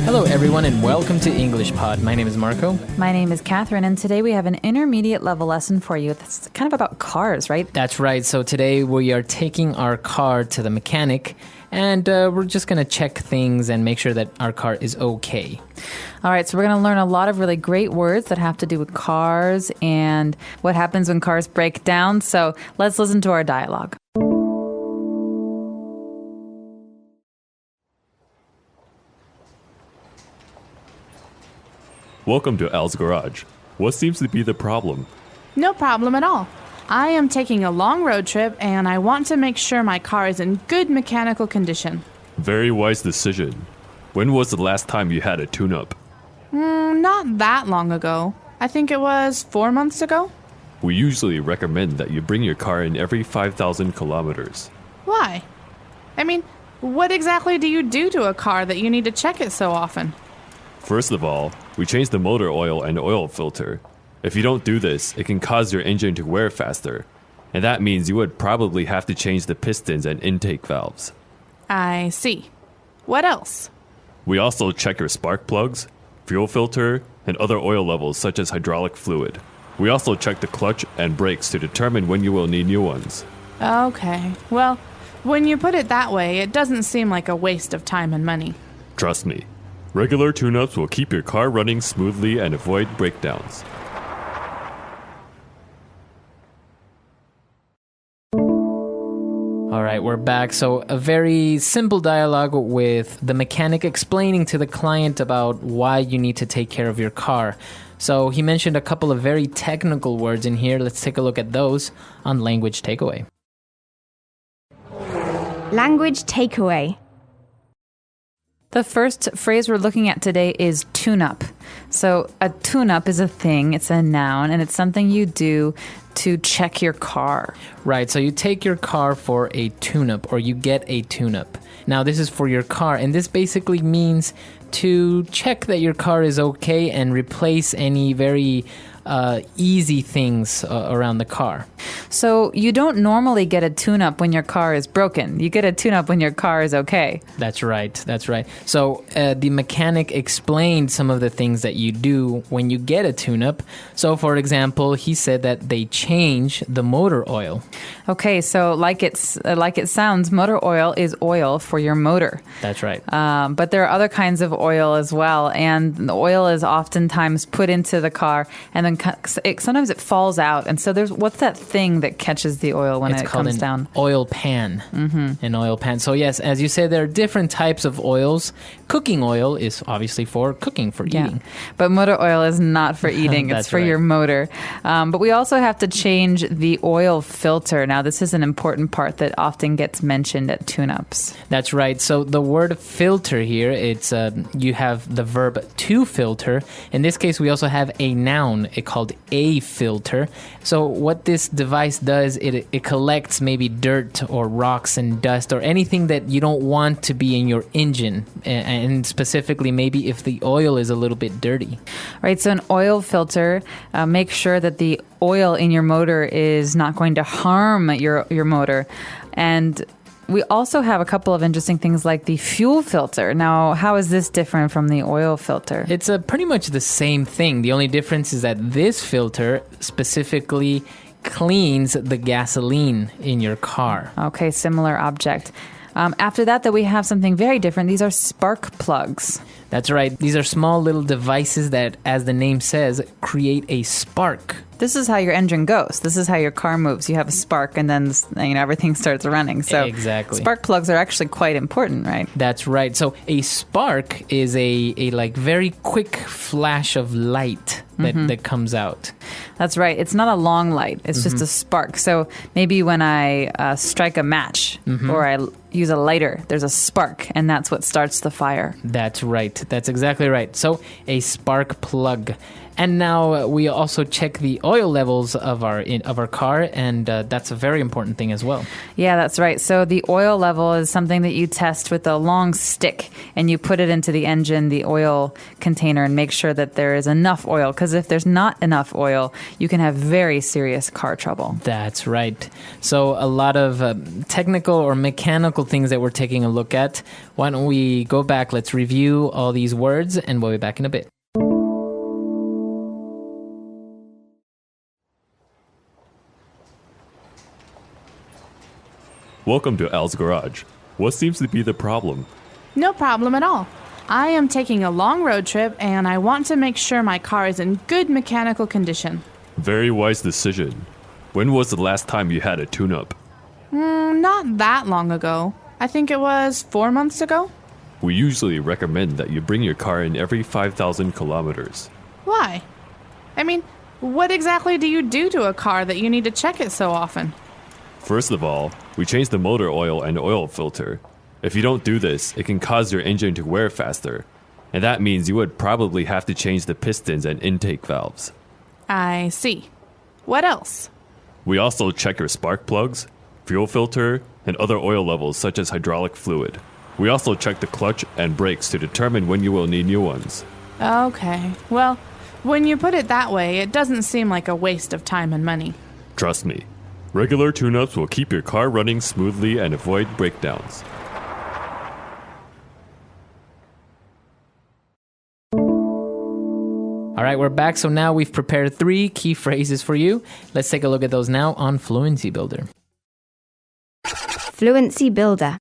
Hello, everyone, and welcome to English Pod. My name is Marco. My name is Catherine, and today we have an intermediate level lesson for you. That's kind of about cars, right? That's right. So today we are taking our car to the mechanic, and we're just going to check things and make sure that our car is okay. All right, so we're going to learn a lot of really great words that have to do with cars and what happens when cars break down. So let's listen to our dialogue. Welcome to Al's garage. What seems to be the problem? No problem at all. I am taking a long road trip and I want to make sure my car is in good mechanical condition. Very wise decision. When was the last time you had a tune-up? Not that long ago. I think it was 4 months ago. We usually recommend that you bring your car in every 5,000 kilometers. Why? I mean, what exactly do you do to a car that you need to check it so often? First of all, we change the motor oil and oil filter. If you don't do this, it can cause your engine to wear faster. And that means you would probably have to change the pistons and intake valves. I see. What else? We also check your spark plugs, fuel filter, and other oil levels such as hydraulic fluid. We also check the clutch and brakes to determine when you will need new ones. Okay. Well, when you put it that way, it doesn't seem like a waste of time and money. Trust me. Regular tune-ups will keep your car running smoothly and avoid breakdowns. All right, we're back. So a very simple dialogue with the mechanic explaining to the client about why you need to take care of your car. So he mentioned a couple of very technical words in here. Let's take a look at those on Language Takeaway. Language takeaway. The first phrase we're looking at today is tune-up. So a tune-up is a thing, it's a noun, and it's something you do to check your car. Right, so you take your car for a tune-up, or you get a tune-up. Now, this is for your car, and this basically means to check that your car is okay and replace any very easy things around the car. So you don't normally get a tune-up when your car is broken. You get a tune-up when your car is okay. That's right. So the mechanic explained some of the things that you do when you get a tune-up. So, for example, he said that they change the motor oil. Okay, so like it sounds, motor oil is oil for your motor. That's right. But there are other kinds of oil as well, and the oil is oftentimes put into the car, and then sometimes it falls out. And so what's that thing that catches the oil when it comes down? It's called an oil pan. Mm-hmm. An oil pan. So yes, as you said, there are different types of oils. Cooking oil is obviously for cooking, for eating. But motor oil is not for eating. It's for your motor. But we also have to change the oil filter. Now, this is an important part that often gets mentioned at tune-ups. That's right. So the word filter here, it's you have the verb to filter. In this case, we also have a noun called a filter. So what this device does, it collects maybe dirt or rocks and dust or anything that you don't want to be in your engine, and specifically maybe if the oil is a little bit dirty. Right, so an oil filter makes sure that the oil in your motor is not going to harm your motor. And we also have a couple of interesting things like the fuel filter. Now, how is this different from the oil filter? It's pretty much the same thing. The only difference is that this filter specifically cleans the gasoline in your car. Okay, similar object. After that we have something very different. These are spark plugs. That's right. These are small little devices that, as the name says, create a spark. This is how your engine goes. This is how your car moves. You have a spark and then everything starts running. So exactly. Spark plugs are actually quite important, right? That's right. So a spark is a like very quick flash of light that comes out. That's right. It's not a long light. It's just a spark. So maybe when I strike a match or I use a lighter, there's a spark, and that's what starts the fire. That's right. That's exactly right. So a spark plug. And now we also check the oil levels of our car, and that's a very important thing as well. Yeah, that's right. So the oil level is something that you test with a long stick, and you put it into the engine, the oil container, and make sure that there is enough oil. Because if there's not enough oil, you can have very serious car trouble. That's right. So a lot of technical or mechanical things that we're taking a look at. Why don't we go back? Let's review all these words, and we'll be back in a bit. Welcome to Al's Garage. What seems to be the problem? No problem at all. I am taking a long road trip and I want to make sure my car is in good mechanical condition. Very wise decision. When was the last time you had a tune-up? Not that long ago. I think it was 4 months ago. We usually recommend that you bring your car in every 5,000 kilometers. Why? I mean, what exactly do you do to a car that you need to check it so often? First of all, we change the motor oil and oil filter. If you don't do this, it can cause your engine to wear faster. And that means you would probably have to change the pistons and intake valves. I see. What else? We also check your spark plugs, fuel filter, and other oil levels such as hydraulic fluid. We also check the clutch and brakes to determine when you will need new ones. Okay. Well, when you put it that way, it doesn't seem like a waste of time and money. Trust me, regular tune-ups will keep your car running smoothly and avoid breakdowns. All right, we're back. So now we've prepared 3 key phrases for you. Let's take a look at those now on Fluency Builder. Fluency Builder.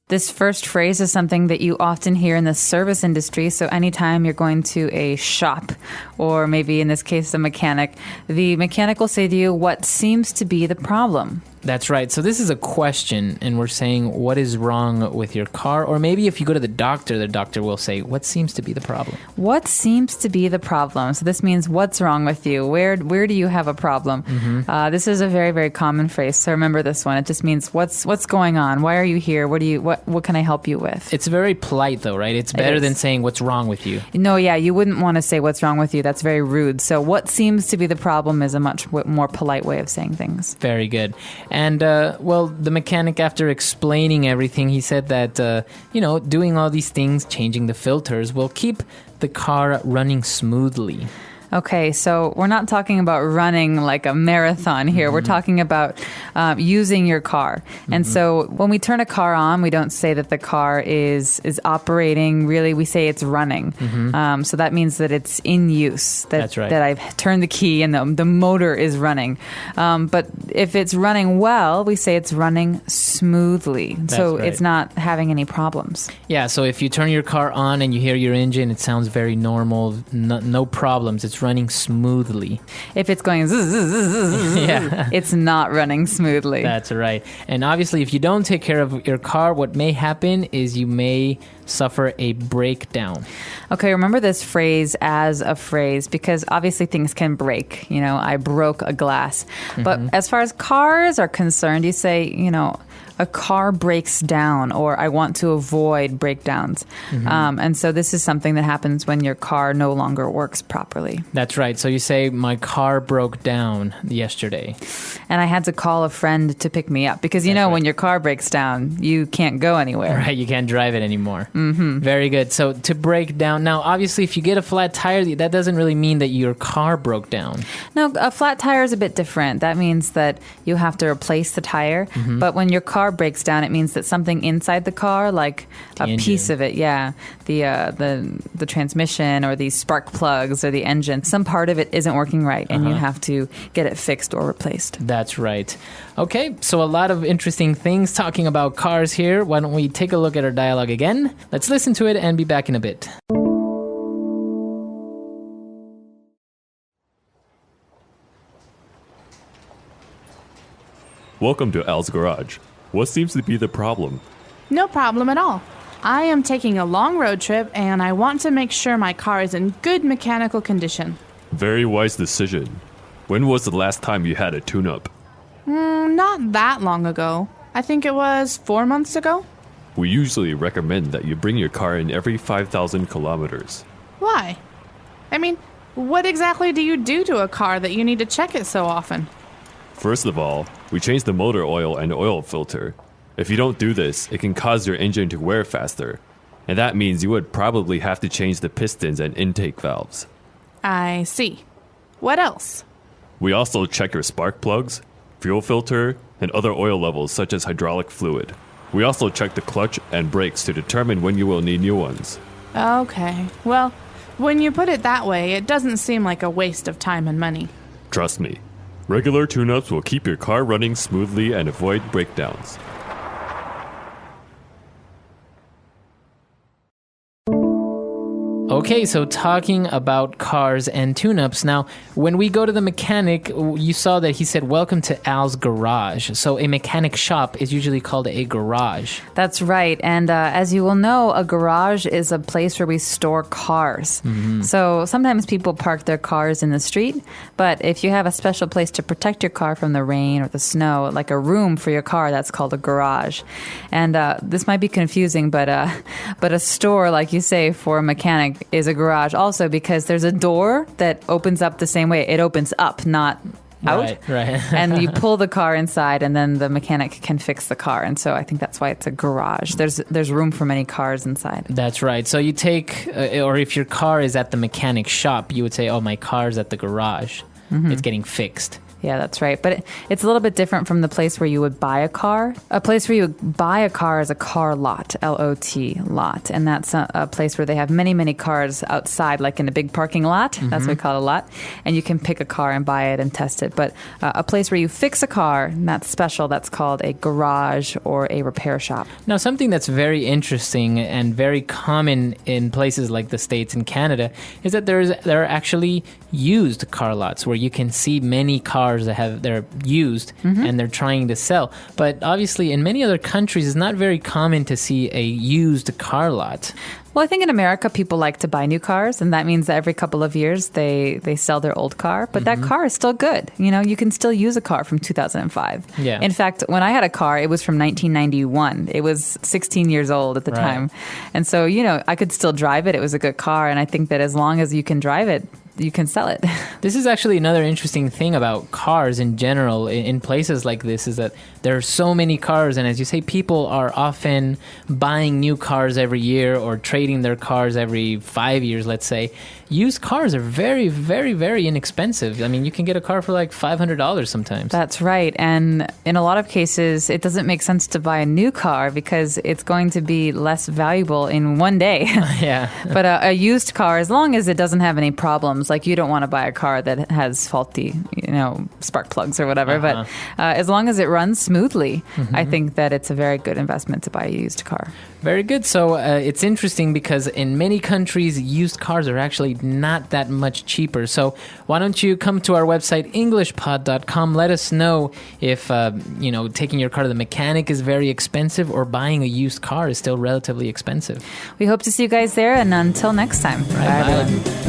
This first phrase is something that you often hear in the service industry. So anytime you're going to a shop, or maybe in this case, a mechanic, the mechanic will say to you, what seems to be the problem? That's right. So this is a question, and we're saying what is wrong with your car? Or maybe if you go to the doctor will say, what seems to be the problem? What seems to be the problem? So this means what's wrong with you? Where do you have a problem? This is a very, very common phrase. So remember this one. It just means what's going on? Why are you here? What can I help you with? It's very polite though, right? It's better than saying what's wrong with you. No, yeah, you wouldn't want to say what's wrong with you. That's very rude. So what seems to be the problem is a much more polite way of saying things. Very good. And, well, the mechanic, after explaining everything, he said that, doing all these things, changing the filters, will keep the car running smoothly. Okay, so we're not talking about running like a marathon here. We're talking about using your car. And so when we turn a car on, we don't say that the car is operating. Really, we say it's running. So that means that it's in use. That's right. That I've turned the key and the motor is running. But if it's running well, we say it's running smoothly. So right. It's not having any problems. Yeah, so if you turn your car on and you hear your engine, it sounds very normal, no problems. It's running smoothly. If it's going zzz, zzz, zzz, zzz, Yeah. it's not running smoothly. That's right. And obviously, if you don't take care of your car, what may happen is you may suffer a breakdown. Okay, remember this phrase as a phrase because obviously things can break. I broke a glass. But as far as cars are concerned, you say, a car breaks down or I want to avoid breakdowns. And so this is something that happens when your car no longer works properly. That's right. So you say, my car broke down yesterday. And I had to call a friend to pick me up because, Right. when your car breaks down, you can't go anywhere. Right, you can't drive it anymore. Very good. So to break down, now obviously if you get a flat tire, that doesn't really mean that your car broke down. No, a flat tire is a bit different. That means that you have to replace the tire. But when your car breaks down, it means that something inside the car, like The a engine. piece of it, the transmission or the spark plugs or the engine, some part of it isn't working right, and you have to get it fixed or replaced. That's right. Okay, so a lot of interesting things talking about cars here. Why don't we take a look at our dialogue again? Let's listen to it and be back in a bit. Welcome to Al's Garage. What seems to be the problem? No problem at all. I am taking a long road trip and I want to make sure my car is in good mechanical condition. Very wise decision. When was the last time you had a tune-up? Not that long ago. I think it was 4 months ago. We usually recommend that you bring your car in every 5,000 kilometers. Why? I mean, What exactly do you do to a car that you need to check it so often? First of all, we change the motor oil and oil filter. If you don't do this, it can cause your engine to wear faster. And that means you would probably have to change the pistons and intake valves. I see. What else? We also check your spark plugs, fuel filter, and other oil levels such as hydraulic fluid. We also check the clutch and brakes to determine when you will need new ones. Okay. Well, when you put it that way, it doesn't seem like a waste of time and money. Trust me, regular tune-ups will keep your car running smoothly and avoid breakdowns. Okay, so talking about cars and tune-ups. Now, when we go to the mechanic, you saw that he said, "Welcome to Al's garage." So a mechanic shop is usually called a garage. That's right. And as you will know, a garage is a place where we store cars. So sometimes people park their cars in the street, but if you have a special place to protect your car from the rain or the snow, like a room for your car, that's called a garage. And this might be confusing, but a store, like you say, for a mechanic is a garage also because there's a door that opens up the same way. It opens up, not out. Right. And you pull the car inside and then the mechanic can fix the car. And so I think that's why it's a garage. There's room for many cars inside. That's right. So you take, or if your car is at the mechanic shop, you would say, "Oh, my car's at the garage. It's getting fixed." Yeah, that's right. But it's a little bit different from the place where you would buy a car. A place where you would buy a car is a car lot, L-O-T, lot. And that's a place where they have many, many cars outside, like in a big parking lot. That's what we call a lot. And you can pick a car and buy it and test it. But a place where you fix a car, that's special. That's called a garage or a repair shop. Now, something that's very interesting and very common in places like the States and Canada is that there are actually used car lots where you can see many cars that they're used and they're trying to sell. But obviously, in many other countries, it's not very common to see a used car lot. Well, I think in America, people like to buy new cars, and that means that every couple of years they sell their old car. But that car is still good. You know, you can still use a car from 2005. Yeah. In fact, when I had a car, it was from 1991. It was 16 years old at the time. And so, you know, I could still drive it. It was a good car. And I think that as long as you can drive it, you can sell it. This is actually another interesting thing about cars in general in places like this is that there are so many cars, and as you say, people are often buying new cars every year or trading their cars every 5 years, let's say. Used cars are very, very, very inexpensive. I mean, you can get a car for like $500 sometimes. That's right. And in a lot of cases, it doesn't make sense to buy a new car because it's going to be less valuable in one day. Yeah. But a used car, as long as it doesn't have any problems, like you don't want to buy a car that has faulty, you know, spark plugs or whatever. But as long as it runs smoothly, I think that it's a very good investment to buy a used car. Very good. So it's interesting because in many countries, used cars are actually not that much cheaper. So why don't you come to our website, englishpod.com. Let us know if, taking your car to the mechanic is very expensive or buying a used car is still relatively expensive. We hope to see you guys there. And until next time. Bye, everyone.